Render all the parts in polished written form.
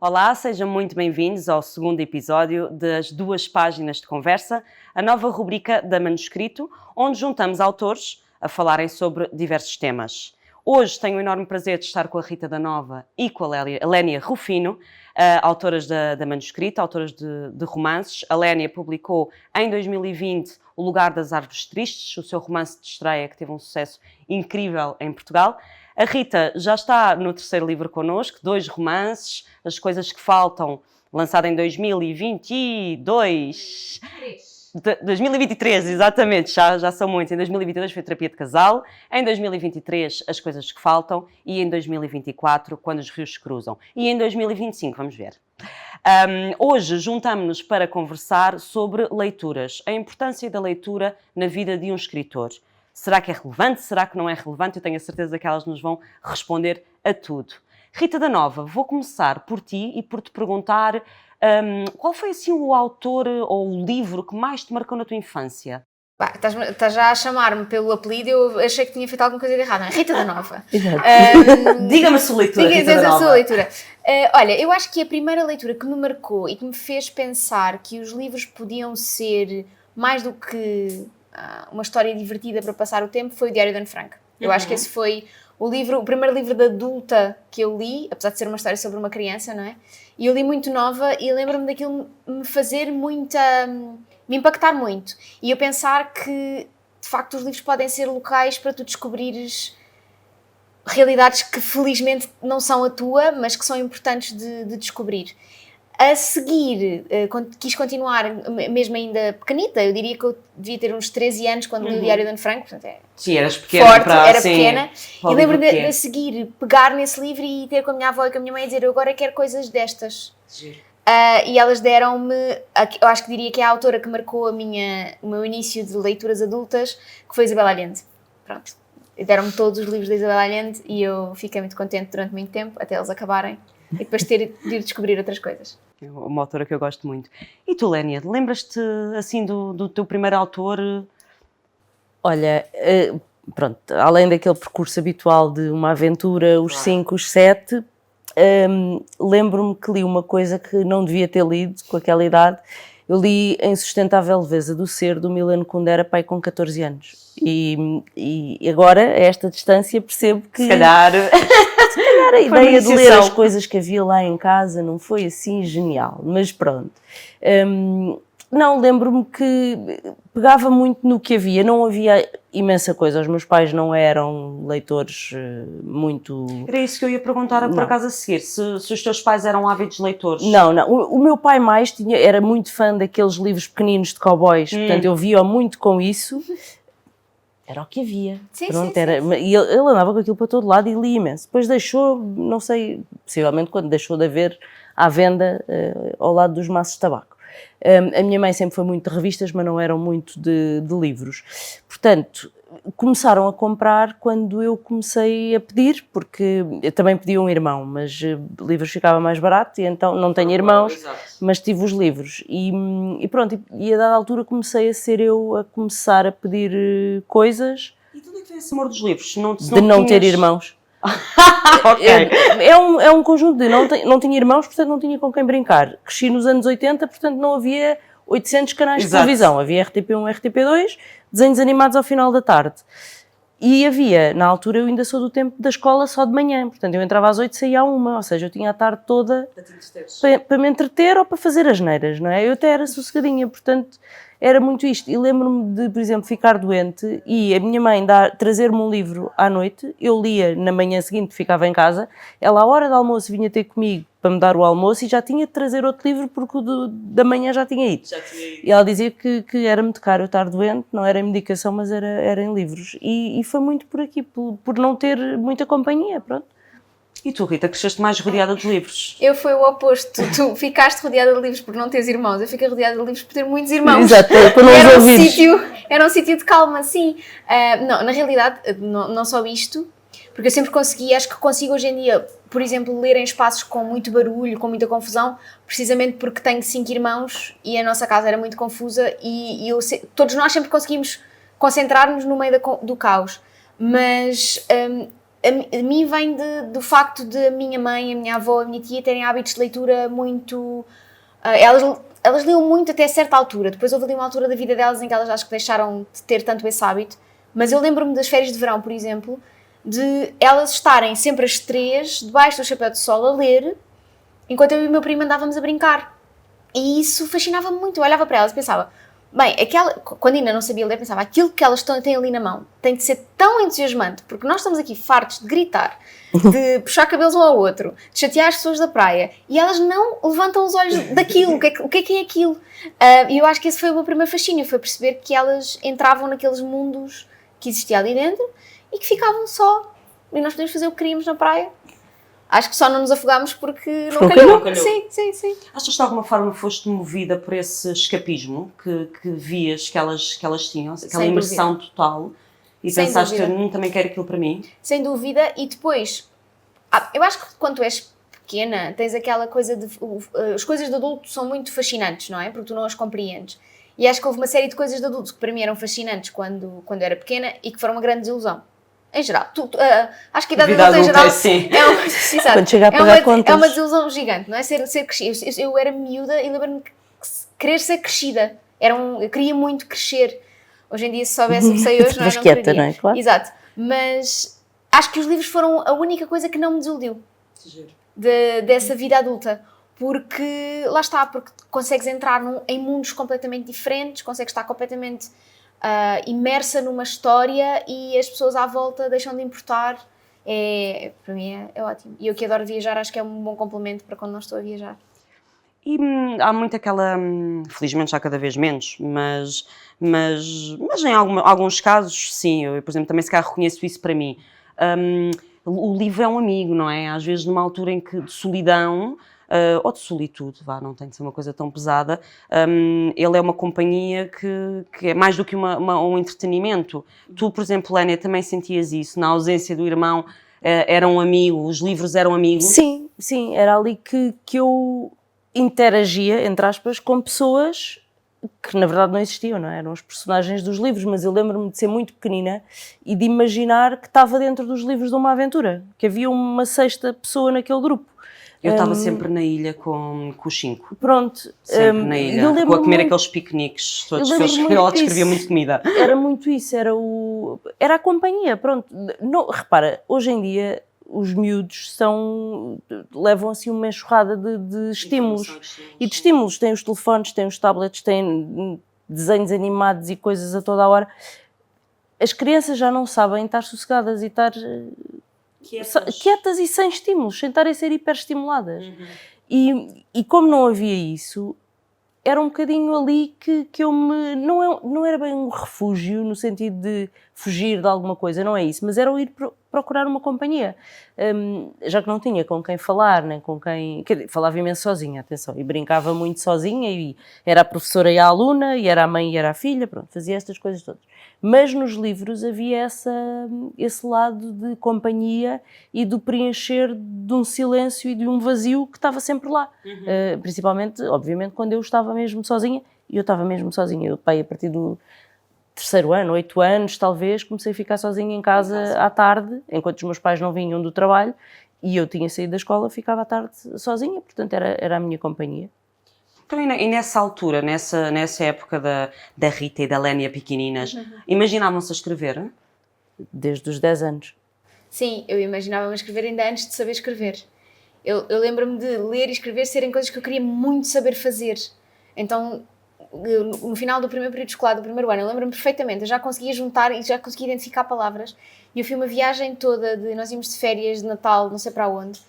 Olá, sejam muito bem-vindos ao segundo episódio das Duas Páginas de Conversa, a nova rubrica da Manuscrito, onde juntamos autores a falarem sobre diversos temas. Hoje tenho o enorme prazer de estar com a Rita da Nova e com a Lénia Rufino, autoras da Manuscrito, autoras de romances. A Lénia publicou em 2020 O Lugar das Árvores Tristes, o seu romance de estreia que teve um sucesso incrível em Portugal. A Rita já está no terceiro livro connosco, 2 romances, As Coisas que Faltam, lançado em 2022. 2023, exatamente, já são muitos. Em 2022 foi Terapia de Casal, em 2023 As Coisas que Faltam e em 2024 Quando os Rios se Cruzam. E em 2025, vamos ver. Hoje juntamos-nos para conversar sobre leituras, a importância da leitura na vida de um escritor. Será que é relevante? Será que não é relevante? Eu tenho a certeza que elas nos vão responder a tudo. Rita da Nova, vou começar por ti e por te perguntar qual foi assim o autor ou o livro que mais te marcou na tua infância? Estás já a chamar-me pelo apelido, eu achei que tinha feito alguma coisa de errado, não é? Rita da Nova. Exato. Diga-me a sua leitura, Rita da Nova. A sua leitura. Olha, eu acho que a primeira leitura que me marcou e que me fez pensar que os livros podiam ser mais do que uma história divertida para passar o tempo foi o Diário de Ana Frank. Eu acho que esse foi o primeiro livro de adulta que eu li, apesar de ser uma história sobre uma criança, não é? E eu li muito nova e lembro-me daquilo me fazer me impactar muito. E eu pensar que, de facto, os livros podem ser locais para tu descobrires realidades que felizmente não são a tua, mas que são importantes de descobrir. A seguir, quis continuar, mesmo ainda pequenita, eu diria que eu devia ter uns 13 anos quando li o Diário de Ana Frank, portanto sim, eras pequena, forte, era pequena, e lembro-me de a seguir, pegar nesse livro e ter com a minha avó e com a minha mãe e dizer, eu agora quero coisas destas. E elas deram-me, eu acho que diria que é a autora que marcou o meu início de leituras adultas, que foi Isabel Allende. Pronto, deram-me todos os livros da Isabel Allende e eu fiquei muito contente durante muito tempo, até eles acabarem, e depois de ir descobrir outras coisas. É uma autora que eu gosto muito. E tu, Lénia, lembras-te assim do teu primeiro autor? Olha, pronto, além daquele percurso habitual de uma aventura, os 5, os 7, lembro-me que li uma coisa que não devia ter lido com aquela idade. Eu li A Insustentável Leveza do Ser, do Milan Kundera, pai com 14 anos. E agora, a esta distância, percebo que... Se calhar a ideia de ler as coisas que havia lá em casa não foi assim genial, mas pronto. Não, lembro-me que pegava muito no que havia, não havia imensa coisa, os meus pais não eram leitores muito... Era isso que eu ia perguntar por acaso a seguir, se os teus pais eram ávidos leitores. Não, o meu pai era muito fã daqueles livros pequeninos de cowboys, portanto eu via muito com isso. Era o que havia. Sim, pronto, sim. E ele andava com aquilo para todo lado e lia imenso. Depois deixou, não sei, possivelmente quando deixou de haver à venda ao lado dos maços de tabaco. A minha mãe sempre foi muito de revistas, mas não eram muito de livros. Portanto, começaram a comprar quando eu comecei a pedir, porque eu também pedi um irmão, mas livros ficava mais barato e então não tenho irmãos, mas tive os livros. E pronto, e a dada altura comecei a ser eu a começar a pedir coisas. E tudo é que tem esse amor dos livros? De não ter irmãos. Okay. É um conjunto de não tinha irmãos, portanto não tinha com quem brincar. Cresci nos anos 80, portanto não havia 800 canais de televisão. Havia RTP1, RTP2, desenhos animados ao final da tarde. E havia, na altura eu ainda sou do tempo da escola só de manhã, portanto eu entrava às 8 e saía à 1, ou seja, eu tinha a tarde toda para me entreter ou para fazer asneiras, não é? Eu até era sossegadinha, portanto era muito isto. E lembro-me de, por exemplo, ficar doente e a minha mãe trazer-me um livro à noite, eu lia na manhã seguinte, ficava em casa, ela à hora do almoço vinha ter comigo para me dar o almoço e já tinha de trazer outro livro porque o da manhã já tinha ido. E ela dizia que era muito caro eu estar doente, não era em medicação, mas era em livros. E foi muito por aqui, por não ter muita companhia, pronto. E tu, Rita, cresceste mais rodeada de livros? Eu fui o oposto. Tu ficaste rodeada de livros por não teres irmãos. Eu fiquei rodeada de livros por ter muitos irmãos. Exato, para não os ouvires. Era um sítio de calma, sim. Não, na realidade, não só isto, porque eu sempre consegui, acho que consigo hoje em dia, por exemplo, ler em espaços com muito barulho, com muita confusão, precisamente porque tenho 5 irmãos e a nossa casa era muito confusa e todos nós sempre conseguimos concentrar-nos no meio do caos. Mas a mim vem do facto de a minha mãe, a minha avó, a minha tia terem hábitos de leitura muito... elas liam muito até certa altura. Depois houve ali uma altura da vida delas em que elas acho que deixaram de ter tanto esse hábito. Mas eu lembro-me das férias de verão, por exemplo, de elas estarem sempre às 3, debaixo do chapéu de sol, a ler, enquanto eu e o meu primo andávamos a brincar. E isso fascinava-me muito. Eu olhava para elas e pensava, bem, quando ainda não sabia ler, pensava, aquilo que elas têm ali na mão tem de ser tão entusiasmante, porque nós estamos aqui fartos de gritar, de puxar cabelos um ao outro, de chatear as pessoas da praia, e elas não levantam os olhos daquilo. O que é aquilo? E eu acho que esse foi o meu primeiro fascínio, foi perceber que elas entravam naqueles mundos que existia ali dentro e que ficavam só. E nós podíamos fazer o que queríamos na praia. Acho que só não nos afogámos porque não calhou. Sim. Achas que de alguma forma foste movida por esse escapismo que vias que elas tinham, aquela imersão total, e Sem pensaste que dúvida. eu também quero aquilo para mim? Sem dúvida. E depois, eu acho que quando tu és pequena, tens aquela coisa de... as coisas de adulto são muito fascinantes, não é? Porque tu não as compreendes. E acho que houve uma série de coisas de adultos que para mim eram fascinantes quando eu era pequena e que foram uma grande desilusão. Em geral. Acho que a idade adulta em geral Quando chega a pagar contas. É uma desilusão gigante, não é? Ser crescida. Eu era miúda e lembro-me de querer ser crescida. Eu queria muito crescer. Hoje em dia, se soubesse o que sei hoje, não é? Não quieta, não é? Claro. Exato. Mas acho que os livros foram a única coisa que não me desiludiu dessa vida adulta. Porque, lá está, porque consegues entrar em mundos completamente diferentes, consegues estar completamente imersa numa história e as pessoas à volta deixam de importar. Para mim é ótimo. E eu que adoro viajar, acho que é um bom complemento para quando não estou a viajar. E há muito aquela, felizmente já cada vez menos, mas em alguns casos, sim, eu, por exemplo, também se calhar reconheço isso para mim. O livro é um amigo, não é? Às vezes numa altura em que de solidão, ou de solitude, não tem de ser uma coisa tão pesada, ele é uma companhia que é mais do que um entretenimento. Tu, por exemplo, Lénia, também sentias isso, na ausência do irmão, era um amigo, os livros eram amigos? Sim, era ali que eu interagia, entre aspas, com pessoas que na verdade não existiam, não é? Eram os personagens dos livros, mas eu lembro-me de ser muito pequenina e de imaginar que estava dentro dos livros de uma aventura, que havia uma sexta pessoa naquele grupo. Eu estava sempre na ilha com os 5. Pronto. Sempre na ilha, a comer aqueles piqueniques todos. Ela escrevia muito comida. Era muito isso, era a companhia, pronto. Não, repara, hoje em dia os miúdos levam assim uma enxurrada de estímulos. E de estímulos, têm os telefones, têm os tablets, têm desenhos animados e coisas a toda a hora. As crianças já não sabem estar sossegadas e estar... quietas e sem estímulos, sem estarem a ser hiperestimuladas. E como não havia isso, era um bocadinho ali que eu me... Não era bem um refúgio, no sentido de fugir de alguma coisa, não é isso, mas era o ir procurar uma companhia. Já que não tinha com quem falar, nem com quem... Falava imenso sozinha, atenção, e brincava muito sozinha, e era a professora e a aluna, e era a mãe e era a filha, pronto, fazia estas coisas todas. Mas nos livros havia esse lado de companhia e do preencher de um silêncio e de um vazio que estava sempre lá. Principalmente, obviamente, quando eu estava mesmo sozinha. E eu estava mesmo sozinha. Eu, a partir do 3º ano, 8 anos, talvez, comecei a ficar sozinha em casa à tarde, enquanto os meus pais não vinham do trabalho. E eu tinha saído da escola, ficava à tarde sozinha. Portanto, era a minha companhia. Então, e nessa altura, nessa época da Rita e da Lénia pequeninas, imaginavam-se a escrever? Desde os 10 anos. Sim, eu imaginava-me a escrever ainda antes de saber escrever. Eu lembro-me de ler e escrever serem coisas que eu queria muito saber fazer. Então, no final do primeiro período escolar, do primeiro ano, eu lembro-me perfeitamente, eu já conseguia juntar e já conseguia identificar palavras. E eu fui uma viagem toda, nós íamos de férias de Natal, não sei para onde.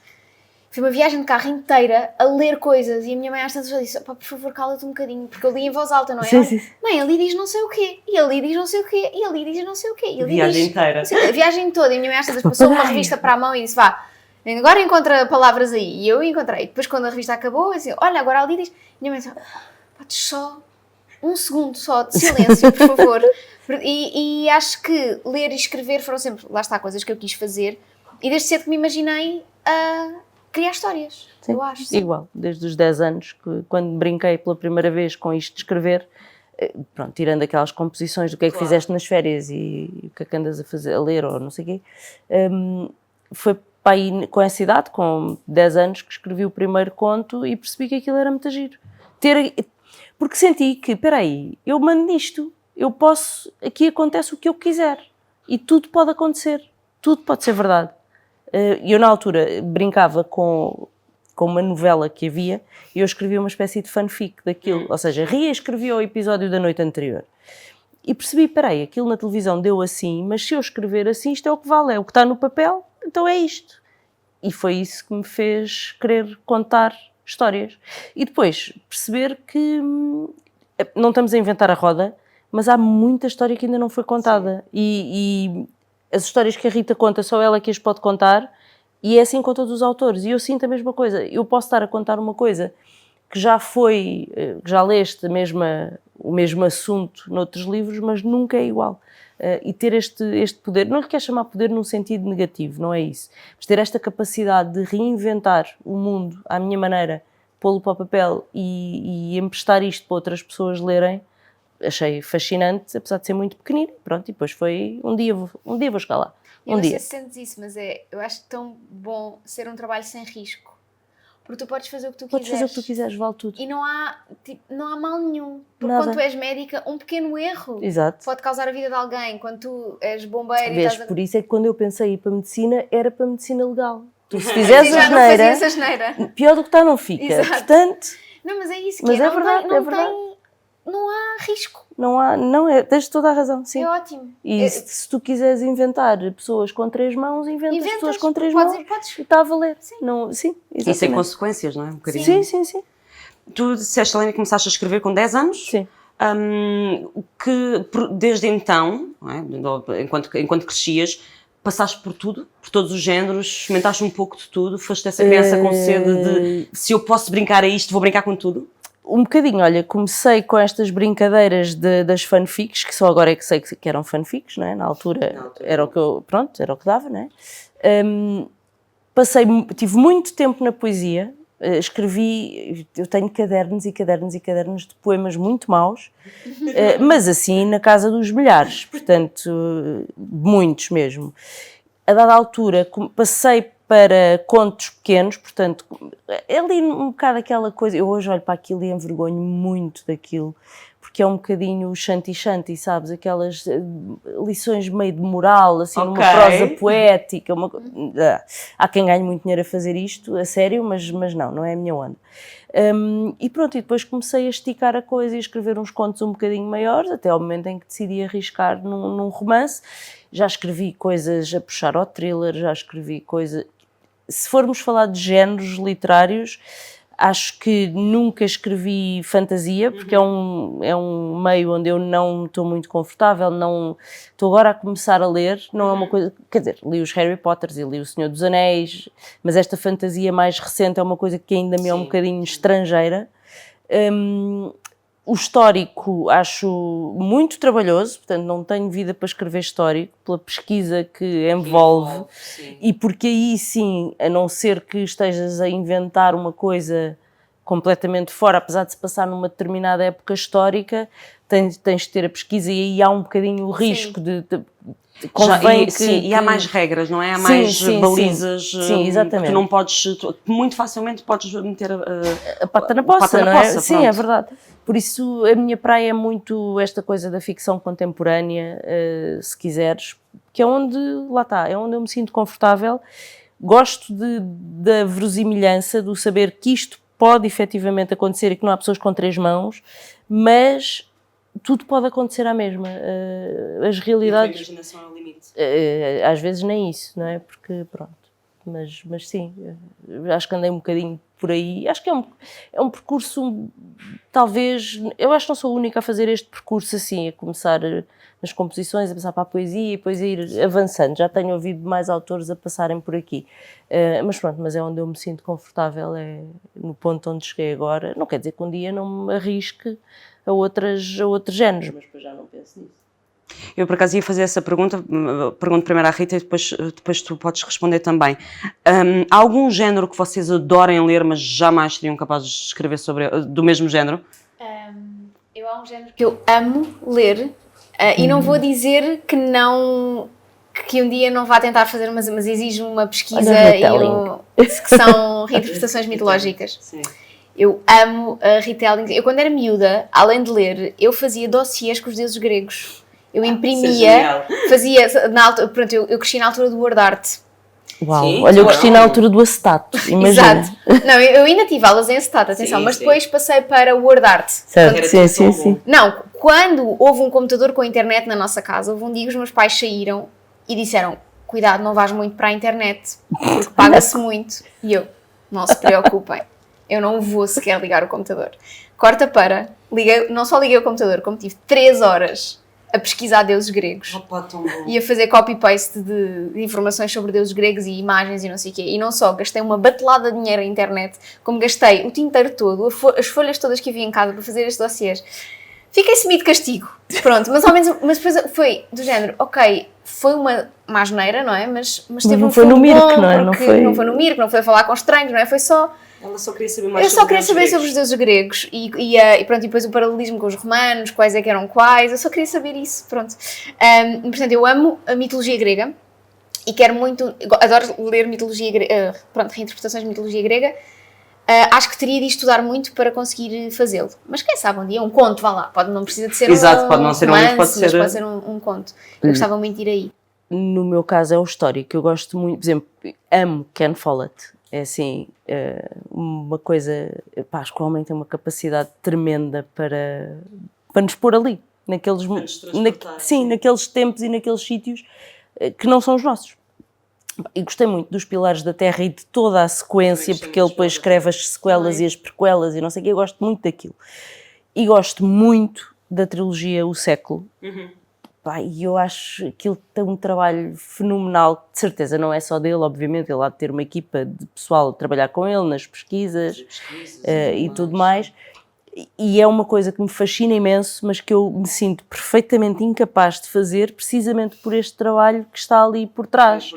Fui uma viagem de carro inteira a ler coisas e a minha mãe às tantas já disse, por favor, cala-te um bocadinho, porque eu li em voz alta, não é? Sim. Mãe, ali diz não sei o quê, e ali diz não sei o quê, e ali diz não sei o quê. E a viagem inteira. A viagem toda, e a minha mãe às tantas passou uma revista para a mão e disse, vá, agora encontra palavras aí. E eu encontrei. Depois quando a revista acabou, eu disse, olha, agora ali diz... E a minha mãe disse, podes só um segundo só de silêncio, por favor. E acho que ler e escrever foram sempre, lá está, coisas que eu quis fazer. E desde cedo que me imaginei a criar histórias, sim, eu acho. Sim. Igual, desde os 10 anos, quando brinquei pela primeira vez com isto de escrever, pronto, tirando aquelas composições do que é que fizeste nas férias e o que é que andas a fazer, a ler ou não sei o quê, foi para aí com essa idade, com 10 anos, que escrevi o primeiro conto e percebi que aquilo era muito giro. Porque senti que, espera aí, eu mando nisto, aqui acontece o que eu quiser e tudo pode acontecer, tudo pode ser verdade. Eu na altura brincava com uma novela que havia e eu escrevia uma espécie de fanfic daquilo, ou seja, reescrevia o episódio da noite anterior. E percebi, espera aí, aquilo na televisão deu assim, mas se eu escrever assim, isto é o que vale, é o que está no papel, então é isto. E foi isso que me fez querer contar histórias. E depois perceber que não estamos a inventar a roda, mas há muita história que ainda não foi contada. E as histórias que a Rita conta, só ela que as pode contar, e é assim com todos os autores. E eu sinto a mesma coisa. Eu posso estar a contar uma coisa que já leste o mesmo assunto noutros livros, mas nunca é igual. E ter este poder, não lhe quero chamar poder num sentido negativo, não é isso, mas ter esta capacidade de reinventar o mundo à minha maneira, pô-lo para o papel e emprestar isto para outras pessoas lerem, achei fascinante, apesar de ser muito pequenino. Pronto, e depois foi um dia vou chegar lá. Eu não sei se sentes isso, mas eu acho tão bom ser um trabalho sem risco. Porque tu podes fazer o que tu quiseres. Podes fazer o que tu quiseres, vale tudo. E não há mal nenhum. Porque Nada. quando tu és médica, um pequeno erro Exato. pode causar a vida de alguém. Quando tu és bombeiro Vês, e estás por isso é que quando eu pensei em ir para a medicina, era para a medicina legal. Tu se Sim, fizeres já não asneira, fazias asneira. pior do que está não fica. Exato. Portanto, Não, mas é isso que Mas é não verdade, tem, é verdade. Não há risco. tens toda a razão, sim. É ótimo. E se tu quiseres inventar pessoas com 3 mãos, inventas pessoas com 3 podes, mãos podes. e está a valer. Sim. Sim, E sem exatamente. consequências, não é? Um bocadinho. Sim. Tu disseste, Helena, que começaste a escrever com 10 anos. Sim. Que desde então, não é? enquanto crescias, passaste por tudo, por todos os géneros, experimentaste um pouco de tudo, foste essa criança com sede de se eu posso brincar a isto, vou brincar com tudo? Um bocadinho, olha, comecei com estas brincadeiras das fanfics, que só agora é que sei que eram fanfics, não é? Na altura era o que era o que dava, não é? Tive muito tempo na poesia, escrevi, eu tenho cadernos e cadernos e cadernos de poemas muito maus, mas assim na casa dos milhares, portanto, muitos mesmo. A dada altura passei para contos pequenos, portanto, ali um bocado aquela coisa, eu hoje olho para aquilo e envergonho muito daquilo, porque é um bocadinho shanty, sabes, aquelas lições meio de moral, assim, numa prosa poética, há quem ganhe muito dinheiro a fazer isto, a sério, mas não é a minha onda. E pronto, e depois comecei a esticar a coisa e a escrever uns contos um bocadinho maiores, até ao momento em que decidi arriscar num romance. Já escrevi coisas a puxar ao thriller, já escrevi coisas... Se formos falar de géneros literários, acho que nunca escrevi fantasia, porque é um meio onde eu não estou muito confortável, não estou agora a começar a ler, não é uma coisa... Quer dizer, li os Harry Potters e li o Senhor dos Anéis, mas esta fantasia mais recente é uma coisa que ainda me é um bocadinho estrangeira. O histórico acho muito trabalhoso, portanto não tenho vida para escrever histórico, pela pesquisa que envolve, e porque aí sim, a não ser que estejas a inventar uma coisa completamente fora, apesar de se passar numa determinada época histórica, tens de ter a pesquisa e aí há um bocadinho o risco de convém e há mais regras, não é? Há mais balizas. Sim, exatamente. Tu não podes, muito facilmente podes meter a pata na poça, não é? Sim, pronto. é verdade. Por isso a minha praia é muito esta coisa da ficção contemporânea, se quiseres, que é onde, lá está, é onde eu me sinto confortável. Gosto da verosimilhança, do saber que isto pode efetivamente acontecer e que não há pessoas com 3 mãos, mas tudo pode acontecer à mesma. As realidades... A imaginação é o limite. Às vezes nem isso, não é? Porque, pronto. Mas sim, acho que andei um bocadinho por aí. Acho que é um percurso, talvez... Eu acho que não sou a única a fazer este percurso assim, a começar nas composições, a passar para a poesia e depois a ir avançando. Já tenho ouvido mais autores a passarem por aqui. Mas pronto, mas é onde eu me sinto confortável, é no ponto onde cheguei agora. Não quer dizer que um dia não me arrisque a outros géneros, mas depois já não penso nisso. Eu, por acaso, ia fazer essa pergunta, pergunto primeiro à Rita e depois tu podes responder também. Há algum género que vocês adorem ler, mas jamais seriam capazes de escrever do mesmo género? Há um género que eu amo ler, e não vou dizer que que um dia não vá tentar fazer, mas exige uma pesquisa Olha, e que são reinterpretações mitológicas. Sim. Eu amo a retelling. Eu, quando era miúda, além de ler, eu fazia dossiês com os deuses gregos. Eu imprimia, fazia. Pronto, eu cresci na altura do word art. Uau, Sim, olha, eu tu cresci não. na altura do acetato, imagina. Exato. Não, eu ainda tive aulas em acetato, atenção, Sim, mas sim. depois passei para o word art. Certo, Era sim, tudo sim, tão sim. bom. Não, quando houve um computador com internet na nossa casa, houve um dia que os meus pais saíram e disseram: cuidado, não vais muito para a internet, porque paga-se muito. E eu: não se preocupem, eu não vou sequer ligar o computador. Corta para, não só liguei o computador, como tive 3 horas a pesquisar deuses gregos. Opa, tão bom. E a fazer copy-paste de informações sobre deuses gregos e imagens e não sei o quê. E não só gastei uma batelada de dinheiro na internet, como gastei o tinteiro todo, as folhas todas que havia em casa para fazer estes dossiês. Fiquei semi de castigo. Pronto, mas ao menos, mas depois foi do género, ok, foi uma asneira, não é? Mas teve não um foi fundo no Mirk, bom, não é? Não porque foi- não foi no Mirk, não foi falar com estranhos, não é? Foi só... Ela só queria saber mais Eu só queria saber sobre os deuses gregos e pronto, e depois o paralelismo com os romanos, quais é que eram quais, eu só queria saber isso, pronto. Portanto, eu amo a mitologia grega e quero muito, adoro ler mitologia grega, reinterpretações de mitologia grega. Acho que teria de estudar muito para conseguir fazê-lo. Mas quem sabe um dia, um conto, vá lá, não precisa de ser Exato, um pode não ser um livro, romance, pode ser- mas pode ser um conto. Eu gostava muito de ir aí. No meu caso é o histórico, eu gosto muito, por exemplo, amo Ken Follett, é assim, uma coisa, pá, acho que o homem tem uma capacidade tremenda para nos pôr ali, naqueles, nos transportar, sim, naqueles tempos e naqueles sítios que não são os nossos. E gostei muito dos Pilares da Terra e de toda a sequência, gostei porque ele muito dos depois Pilares da escreve Terra. as sequelas Também. e as prequelas e não sei o quê, eu gosto muito daquilo. E gosto muito da trilogia O Século. Pá, e eu acho que ele tem um trabalho fenomenal, de certeza, não é só dele, obviamente, ele há de ter uma equipa de pessoal a trabalhar com ele nas pesquisas e tudo mais. E é uma coisa que me fascina imenso, mas que eu me sinto perfeitamente incapaz de fazer, precisamente por este trabalho que está ali por trás.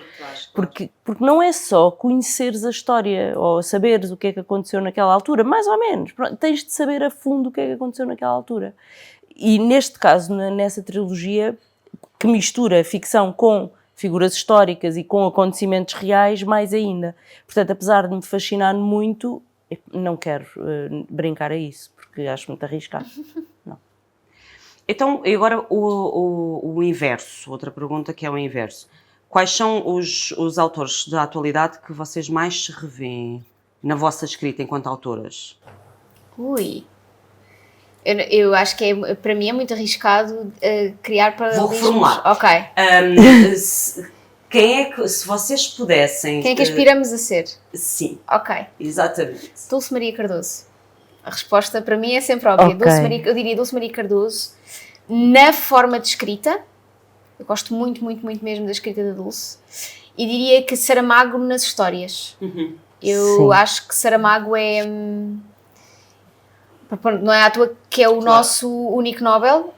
Porque não é só conheceres a história ou saberes o que é que aconteceu naquela altura, mais ou menos. Pronto, tens de saber a fundo o que é que aconteceu naquela altura. E neste caso, nessa trilogia, que mistura ficção com figuras históricas e com acontecimentos reais, mais ainda. Portanto, apesar de me fascinar muito, não quero brincar a isso, porque acho muito arriscado. Não. Então, e agora o inverso, outra pergunta que é o inverso. Quais são os autores da atualidade que vocês mais se revêem na vossa escrita enquanto autoras? Ui. Eu acho que para mim é muito arriscado criar paralelismos. Vou reformular. Ok. Quem é que, se vocês pudessem... Quem é que aspiramos a ser? Sim, Ok. exatamente. Dulce Maria Cardoso. A resposta para mim é sempre óbvia. Ok. Eu diria Dulce Maria Cardoso na forma de escrita. Eu gosto muito, muito, muito mesmo da escrita da Dulce. E diria que Saramago nas histórias. Eu Sim. acho que Saramago é... não é à toa que é o nosso único Nobel,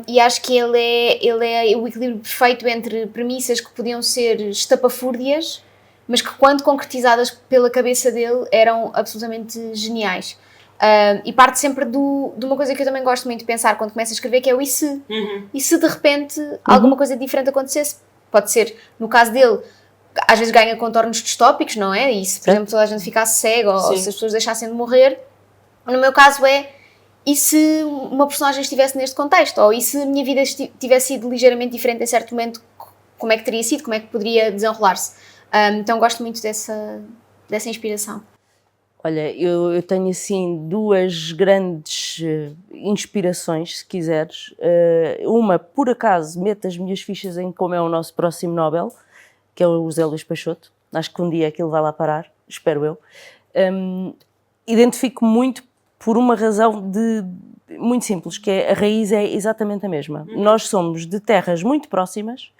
e acho que ele é o equilíbrio perfeito entre premissas que podiam ser estapafúrdias, mas que quando concretizadas pela cabeça dele eram absolutamente geniais. E parte sempre de uma coisa que eu também gosto muito de pensar quando começo a escrever, que é o e se? E se de repente alguma coisa diferente acontecesse? Pode ser, no caso dele, às vezes ganha contornos distópicos, não é? E se, por exemplo, toda a gente ficasse cega ou Sim. se as pessoas deixassem de morrer. No meu caso e se uma personagem estivesse neste contexto? Ou e se a minha vida tivesse sido ligeiramente diferente em certo momento, como é que teria sido? Como é que poderia desenrolar-se? Então gosto muito dessa inspiração. Olha, eu tenho assim 2 grandes inspirações, se quiseres. Uma, por acaso, meto as minhas fichas em como é o nosso próximo Nobel, que é o José Luís Peixoto. Acho que um dia aquilo vai lá parar, espero eu. Identifico muito por uma razão muito simples, que é a raiz é exatamente a mesma. Nós somos de terras muito próximas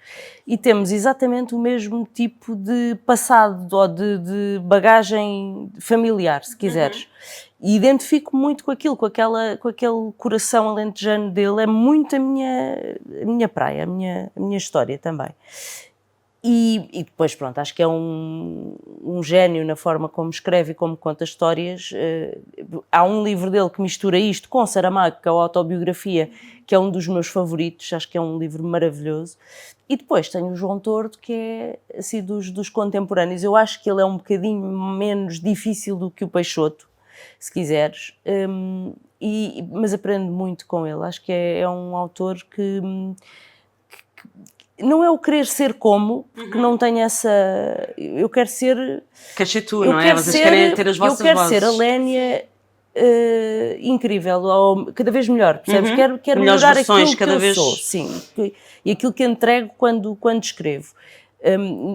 e temos exatamente o mesmo tipo de passado ou de bagagem familiar, se quiseres. E identifico muito com aquilo, com aquele coração alentejano dele, é muito a minha praia, a minha história também. E depois, pronto, acho que é um gênio na forma como escreve e como conta histórias. Há um livro dele que mistura isto com Saramago, que é a autobiografia, que é um dos meus favoritos, acho que é um livro maravilhoso. E depois tenho o João Tordo, que é assim, dos contemporâneos. Eu acho que ele é um bocadinho menos difícil do que o Peixoto, se quiseres, mas aprendo muito com ele. Acho que é um autor que não é o querer ser como, porque não tenho essa... Eu quero ser... Queres ser tu, não é? Vocês querem ter as vossas vozes. Eu quero ser a Lénia incrível, ou cada vez melhor, percebes? Quero melhorar versões, aquilo que eu sou. Sim, e aquilo que entrego quando escrevo.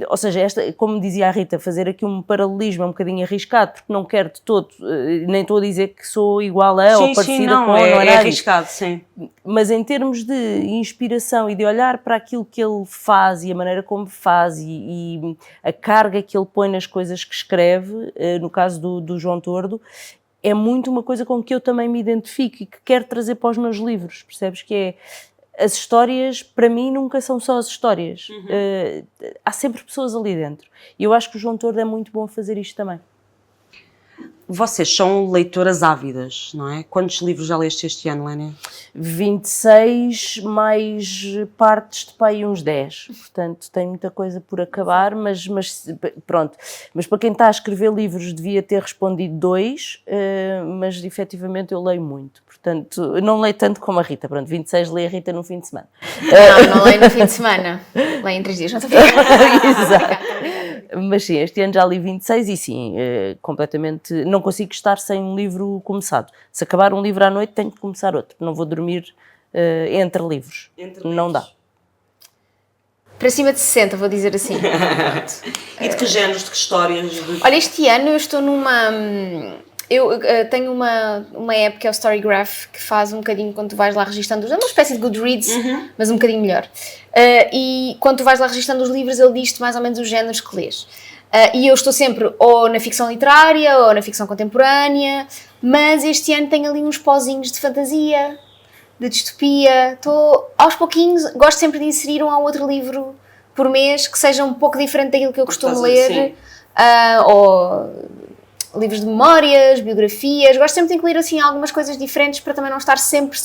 Ou seja, como dizia a Rita, fazer aqui um paralelismo é um bocadinho arriscado, porque não quero de todo, nem estou a dizer que sou igual a ou parecida com, não é arriscado, sim. Mas em termos de inspiração e de olhar para aquilo que ele faz e a maneira como faz e a carga que ele põe nas coisas que escreve, no caso do João Tordo, é muito uma coisa com que eu também me identifico e que quero trazer para os meus livros, percebes? Que é... As histórias, para mim, nunca são só as histórias. Há sempre pessoas ali dentro. E eu acho que o João Tordo é muito bom a fazer isto também. Vocês são leitoras ávidas, não é? Quantos livros já leste este ano, Lénia? 26, mais partes de pai uns 10. Portanto, tem muita coisa por acabar, mas pronto. Mas para quem está a escrever livros devia ter respondido 2, mas efetivamente eu leio muito. Portanto, eu não leio tanto como a Rita. Pronto, 26 leio a Rita no fim de semana. Não leio no fim de semana. Leio em 3 dias, não estou a ficar. Exato. Mas sim, este ano já li 26 e sim, completamente... Não consigo estar sem um livro começado. Se acabar um livro à noite, tenho que começar outro. Não vou dormir entre livros. Não dá. Para cima de 60, vou dizer assim. E de que géneros, de que histórias? Olha, este ano eu estou numa... Eu tenho uma app que é o Storygraph, que faz um bocadinho quando tu vais lá registando, é uma espécie de Goodreads, mas um bocadinho melhor. E quando tu vais lá registando os livros, ele diz-te mais ou menos os géneros que lês. E eu estou sempre ou na ficção literária ou na ficção contemporânea, mas este ano tenho ali uns pozinhos de fantasia, de distopia. Estou aos pouquinhos, gosto sempre de inserir um ou outro livro por mês que seja um pouco diferente daquilo que eu costumo ler, ou livros de memórias, biografias. Gosto sempre de incluir assim algumas coisas diferentes para também não estar sempre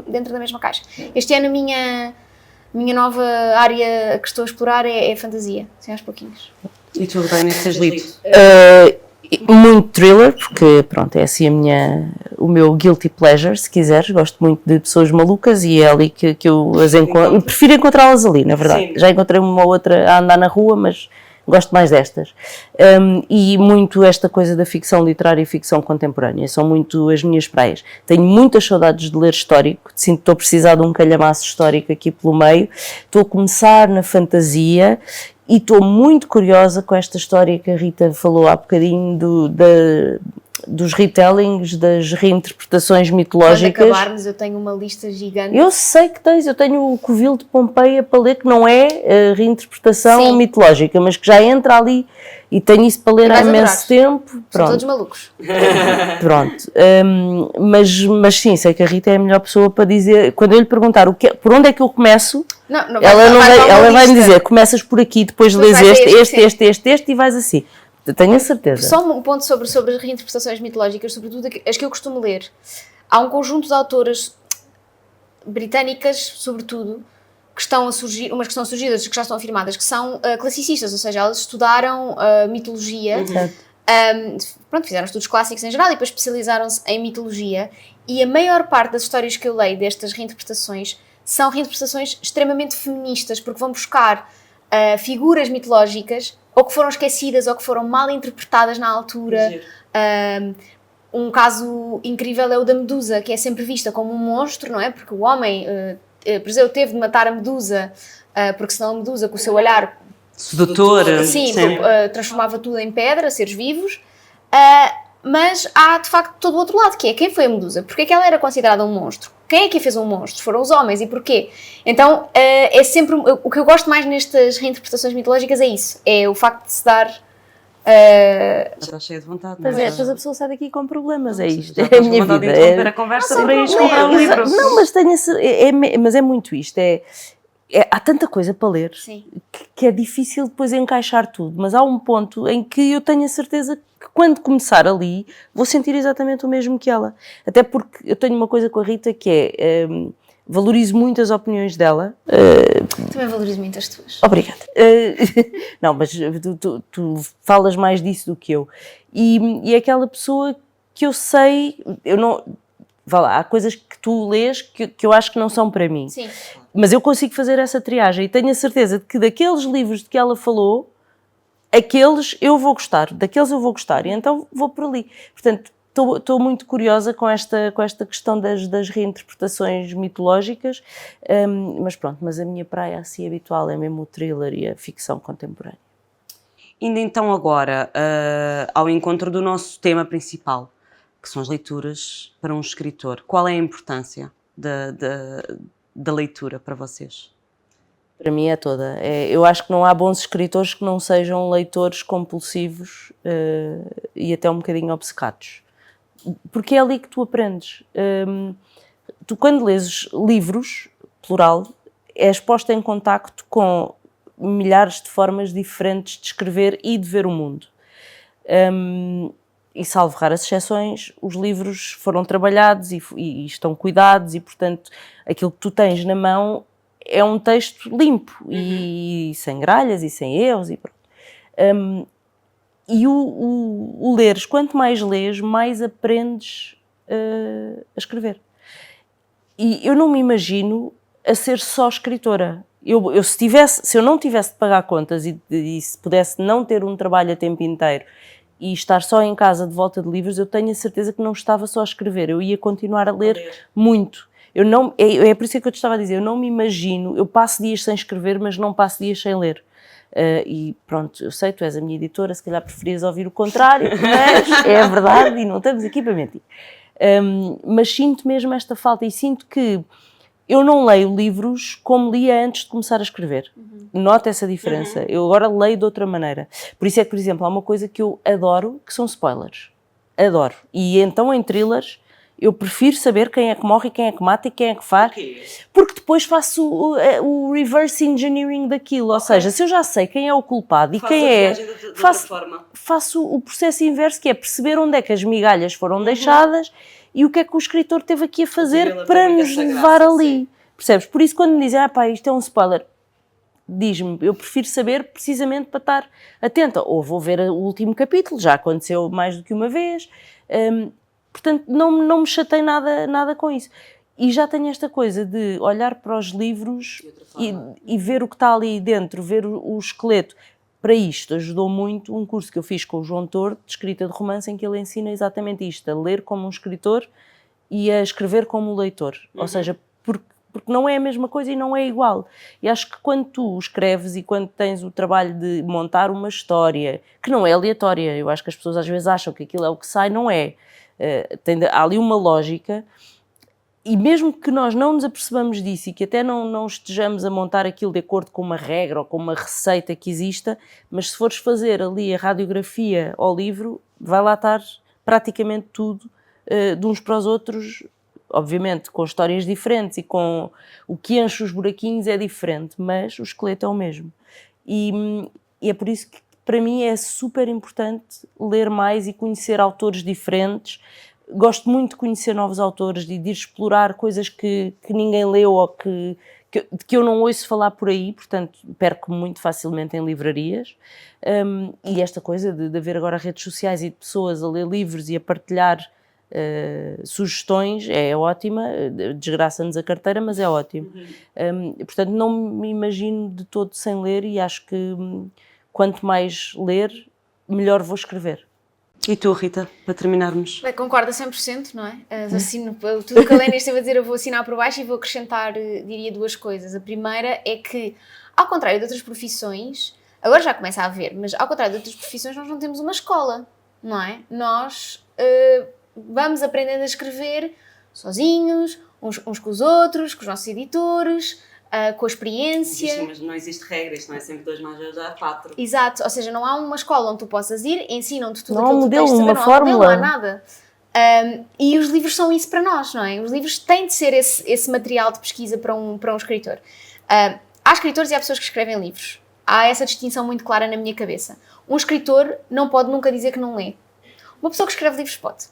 dentro da mesma caixa. Este ano a minha nova área que estou a explorar é fantasia, assim aos pouquinhos. E tu, Lénia, que tens lido? Muito thriller, porque pronto, é assim o meu guilty pleasure, se quiseres. Gosto muito de pessoas malucas e é ali que eu as encontro. Prefiro encontrá-las ali, na verdade. Sim. Já encontrei uma ou outra a andar na rua, mas gosto mais destas. E muito esta coisa da ficção literária e ficção contemporânea. São muito as minhas praias. Tenho muitas saudades de ler histórico. Sinto que estou a precisar de um calhamaço histórico aqui pelo meio. Estou a começar na fantasia. E estou muito curiosa com esta história que a Rita falou há bocadinho dos retellings, das reinterpretações mitológicas. Quando acabarmos, eu tenho uma lista gigante. Eu sei que tens, eu tenho o Covil de Pompeia para ler, que não é a reinterpretação mitológica, mas que já entra ali e tenho isso para ler há imenso tempo. São todos malucos. Pronto. Mas sim, sei que a Rita é a melhor pessoa para dizer, quando eu lhe perguntar por onde é que eu começo, ela vai me dizer, começas por aqui, depois lês este e vais assim. Tenho a certeza. Só um ponto sobre as reinterpretações mitológicas, sobretudo as que eu costumo ler. Há um conjunto de autoras britânicas, sobretudo, que estão a surgir, umas que estão surgidas, outras que já estão afirmadas, que são classicistas, ou seja, elas estudaram mitologia, fizeram estudos clássicos em geral e depois especializaram-se em mitologia, e a maior parte das histórias que eu leio destas reinterpretações são reinterpretações extremamente feministas, porque vão buscar figuras mitológicas ou que foram esquecidas ou que foram mal interpretadas na altura. Um caso incrível é o da Medusa, que é sempre vista como um monstro, não é? Porque o homem, Perseu, teve de matar a Medusa, porque senão a Medusa, com o seu olhar sedutora, transformava tudo em pedra, seres vivos. Mas há de facto todo o outro lado, que é quem foi a Medusa? Porque é que ela era considerada um monstro? Quem é que a fez um monstro? Foram os homens, e porquê? Então é sempre o que eu gosto mais nestas reinterpretações mitológicas é isso, é o facto de se dar está cheia de vontade. Mas depois a pessoa sai daqui com problemas, é isto, é a minha vida. A conversa para isto comprar um livro. Não, mas tenho mas é muito isto, há tanta coisa para ler Sim. que é difícil depois encaixar tudo, mas há um ponto em que eu tenho a certeza que quando começar ali vou sentir exatamente o mesmo que ela. Até porque eu tenho uma coisa com a Rita que é, valorizo muito as opiniões dela. Também valorizo muito as tuas. Obrigada. Não, mas tu falas mais disso do que eu. E é aquela pessoa que eu sei, eu não... Vá lá, há coisas que tu lês que eu acho que não são para mim. Sim. Mas eu consigo fazer essa triagem e tenho a certeza de que daqueles livros de que ela falou, aqueles eu vou gostar, daqueles eu vou gostar, e então vou por ali. Portanto, estou muito curiosa com esta questão das reinterpretações mitológicas, mas pronto, mas a minha praia assim habitual é mesmo o thriller e a ficção contemporânea. Indo então agora ao encontro do nosso tema principal, que são as leituras para um escritor. Qual é a importância da leitura para vocês? Para mim é toda. Eu acho que não há bons escritores que não sejam leitores compulsivos e até um bocadinho obcecados. Porque é ali que tu aprendes. Tu quando lês livros, plural, és posta em contacto com milhares de formas diferentes de escrever e de ver o mundo. E salvo raras exceções, os livros foram trabalhados e estão cuidados e, portanto, aquilo que tu tens na mão é um texto limpo e sem gralhas e sem erros e pronto. E o leres, quanto mais lês, mais aprendes a escrever. E eu não me imagino a ser só escritora. Se eu não tivesse de pagar contas e se pudesse não ter um trabalho a tempo inteiro e estar só em casa de volta de livros, eu tenho a certeza que não estava só a escrever, eu ia continuar a ler muito. É por isso que eu te estava a dizer, eu não me imagino, eu passo dias sem escrever, mas não passo dias sem ler. E pronto, eu sei, tu és a minha editora, se calhar preferias ouvir o contrário, mas é a verdade e não estamos aqui para mentir. Mas sinto mesmo esta falta e sinto que eu não leio livros como lia antes de começar a escrever. Nota essa diferença. Eu agora leio de outra maneira. Por isso é que, por exemplo, há uma coisa que eu adoro, que são spoilers. Adoro. E então em thrillers eu prefiro saber quem é que morre e quem é que mata e quem é que faz. Porque depois faço o reverse engineering daquilo. Ou seja, se eu já sei quem é o culpado e quem é... Faço o processo inverso, que é perceber onde é que as migalhas foram deixadas e o que é que o escritor teve aqui a fazer para nos levar ali. Sim. Percebes? Por isso quando me dizem, isto é um spoiler, diz-me, eu prefiro saber precisamente para estar atenta. Ou vou ver o último capítulo, já aconteceu mais do que uma vez. Portanto, não me chatei nada com isso. E já tenho esta coisa de olhar para os livros e ver o que está ali dentro, ver o esqueleto. Para isto ajudou muito um curso que eu fiz com o João Tordo, de escrita de romance, em que ele ensina exatamente isto, a ler como um escritor e a escrever como um leitor. Ou seja, porque não é a mesma coisa e não é igual. E acho que quando tu escreves e quando tens o trabalho de montar uma história, que não é aleatória, eu acho que as pessoas às vezes acham que aquilo é o que sai, não é. Há ali uma lógica, e mesmo que nós não nos apercebamos disso e que até não estejamos a montar aquilo de acordo com uma regra ou com uma receita que exista, mas se fores fazer ali a radiografia ao livro, vai lá estar praticamente tudo de uns para os outros, obviamente com histórias diferentes e com o que enche os buraquinhos é diferente, mas o esqueleto é o mesmo. E é por isso que para mim é super importante ler mais e conhecer autores diferentes. Gosto muito de conhecer novos autores e de ir explorar coisas que ninguém leu ou que eu não ouço falar por aí, portanto perco-me muito facilmente em livrarias. E esta coisa de haver agora redes sociais e de pessoas a ler livros e a partilhar sugestões é ótima, desgraça-nos a carteira, mas é ótimo. Portanto não me imagino de todo sem ler e acho que quanto mais ler, melhor vou escrever. E tu, Rita, para terminarmos? Bem, concordo a 100%, não é? Assino, tudo que a Lénia esteve a dizer eu vou assinar por baixo e vou acrescentar, diria, duas coisas. A primeira é que, ao contrário de outras profissões, agora já começa a haver, mas ao contrário de outras profissões nós não temos uma escola, não é? Nós vamos aprendendo a escrever sozinhos, uns com os outros, com os nossos editores, com a experiência. Mas não existe regra, isto não é sempre 2 mais 2 dá 4. Exato, ou seja, não há uma escola onde tu possas ir, ensinam-te tudo não aquilo que tu tens de saber, uma não há fórmula. modelo, não há nada. E os livros são isso para nós, não é? Os livros têm de ser esse material de pesquisa para um escritor. há escritores e há pessoas que escrevem livros. Há essa distinção muito clara na minha cabeça. Um escritor não pode nunca dizer que não lê. Uma pessoa que escreve livros pode.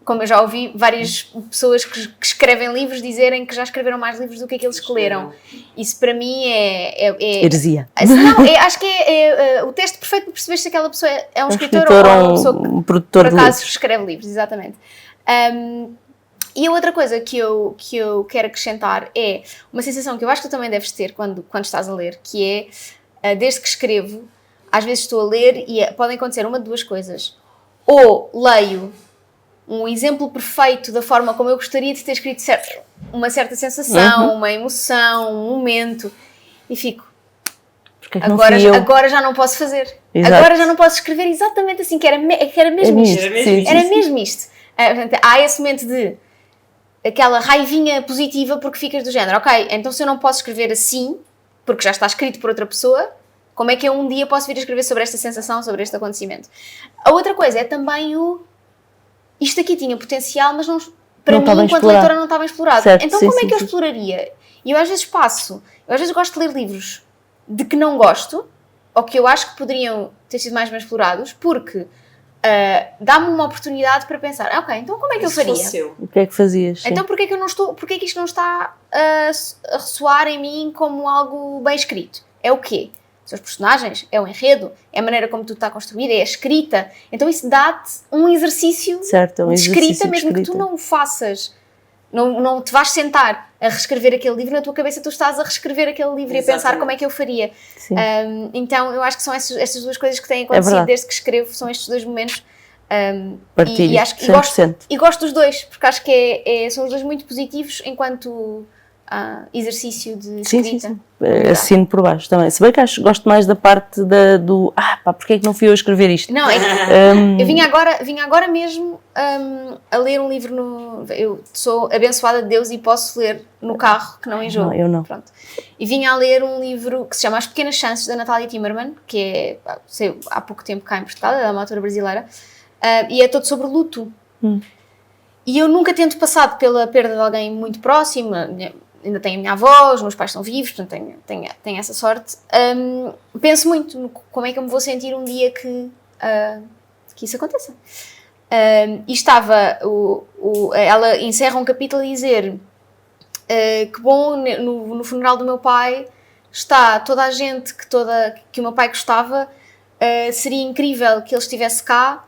Como eu já ouvi várias pessoas que escrevem livros dizerem que já escreveram mais livros do que aqueles que leram. Isso para mim é Heresia. Não, acho que é o teste perfeito para perceber se aquela pessoa é um escritor ou uma pessoa que um produtor por de acaso livros. escreve livros, exatamente. E a outra coisa que eu quero acrescentar é uma sensação que eu acho que tu também deves ter quando estás a ler, que é, desde que escrevo, às vezes estou a ler e podem acontecer uma de duas coisas. Ou leio um exemplo perfeito da forma como eu gostaria de ter escrito uma certa sensação, uma emoção, um momento, e fico, Porque é que não fui eu? agora já não posso fazer. Exato. Agora já não posso escrever exatamente assim, que era mesmo isto. Era mesmo isto. Portanto, há esse momento de aquela raivinha positiva porque ficas do género, ok, então se eu não posso escrever assim, porque já está escrito por outra pessoa, como é que eu um dia posso vir a escrever sobre esta sensação, sobre este acontecimento? A outra coisa é também isto aqui tinha potencial, mas para mim, enquanto leitora, não estava explorado. Certo, então como é que eu exploraria? E eu às vezes gosto de ler livros de que não gosto, ou que eu acho que poderiam ter sido mais bem explorados, porque dá-me uma oportunidade para pensar, ok, então como é que eu faria? O que é que fazias? Então porquê que isto não está a ressoar em mim como algo bem escrito? É o quê? São os personagens? É o enredo? É a maneira como tudo está construído? É a escrita? Então isso dá-te um exercício de escrita, mesmo que tu não o faças, não te vais sentar a reescrever aquele livro, na tua cabeça tu estás a reescrever aquele livro e a pensar como é que eu faria. Então eu acho que são estas duas coisas que têm acontecido desde que escrevo, são estes dois momentos. Partilho, e acho que gosto dos dois, porque acho que são os dois muito positivos enquanto exercício de escrita. Sim. Assino por baixo também. Se bem que gosto mais da parte do porque é que não fui eu a escrever isto? Não, eu vim agora mesmo a ler um livro eu sou abençoada de Deus e posso ler no carro, que não enjoo. Não, eu não. Pronto. E vim a ler um livro que se chama As Pequenas Chances, da Natalia Timmerman, que saiu há pouco tempo cá em Portugal, é uma autora brasileira, e é todo sobre luto. E eu nunca tendo passado pela perda de alguém muito próximo, ainda tenho a minha avó, os meus pais estão vivos, portanto tenho essa sorte. Penso muito no como é que eu me vou sentir um dia que isso aconteça. E estava, ela encerra um capítulo a dizer que bom, no funeral do meu pai está toda a gente que o meu pai gostava, seria incrível que ele estivesse cá,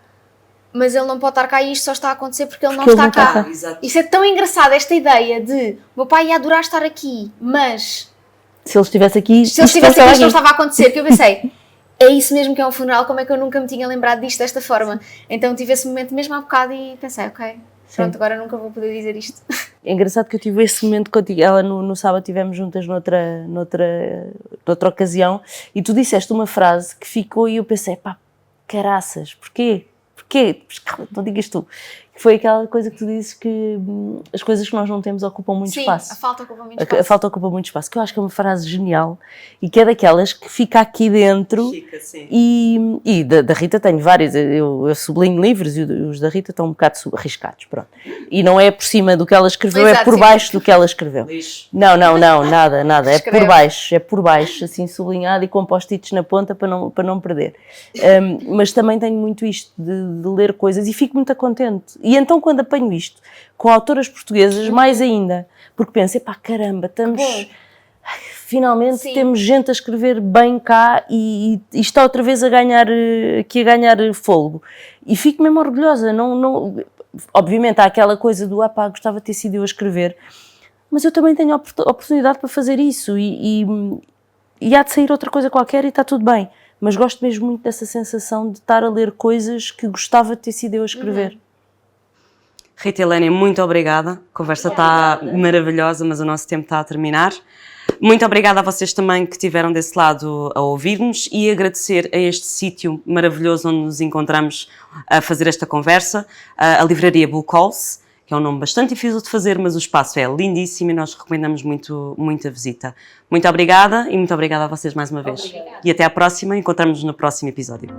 mas ele não pode estar cá e isto só está a acontecer porque ele não está cá. Isso é tão engraçado, esta ideia de o meu pai ia adorar estar aqui, mas se ele estivesse aqui, isto não estava a acontecer, que eu pensei, é isso mesmo que é um funeral, como é que eu nunca me tinha lembrado disto desta forma? Então tive esse momento mesmo há bocado e pensei, ok, pronto, agora nunca vou poder dizer isto. É engraçado que eu tive esse momento contigo, ela no sábado estivemos juntas noutra ocasião e tu disseste uma frase que ficou e eu pensei, caraças, porquê? Não digas tu. Foi aquela coisa que tu dizes que as coisas que nós não temos ocupam muito espaço. Sim, a falta ocupa muito espaço. A falta ocupa muito espaço, que eu acho que é uma frase genial e que é daquelas que fica aqui dentro. Fica, sim. E da Rita tenho várias, eu sublinho livros e os da Rita estão um bocado arriscados, pronto. E não é por cima do que ela escreveu, é por baixo do que ela escreveu. Não, nada, é por baixo, assim sublinhado e com post-its na ponta para não perder. Mas também tenho muito isto de ler coisas e fico muito contente. E então quando apanho isto com autoras portuguesas, mais ainda, porque penso, caramba, finalmente temos gente a escrever bem cá e está outra vez a ganhar fôlego. E fico mesmo orgulhosa, obviamente há aquela coisa do, gostava de ter sido eu a escrever, mas eu também tenho a oportunidade para fazer isso e há de sair outra coisa qualquer e está tudo bem. Mas gosto mesmo muito dessa sensação de estar a ler coisas que gostava de ter sido eu a escrever. Rita Helena, muito obrigada. A conversa está maravilhosa, mas o nosso tempo está a terminar. Muito obrigada a vocês também que estiveram desse lado a ouvir-nos e agradecer a este sítio maravilhoso onde nos encontramos a fazer esta conversa, a livraria Buchholz, que é um nome bastante difícil de fazer, mas o espaço é lindíssimo e nós recomendamos muito a visita. Muito obrigada e muito obrigada a vocês mais uma vez. Obrigada. E até à próxima, encontramos-nos no próximo episódio.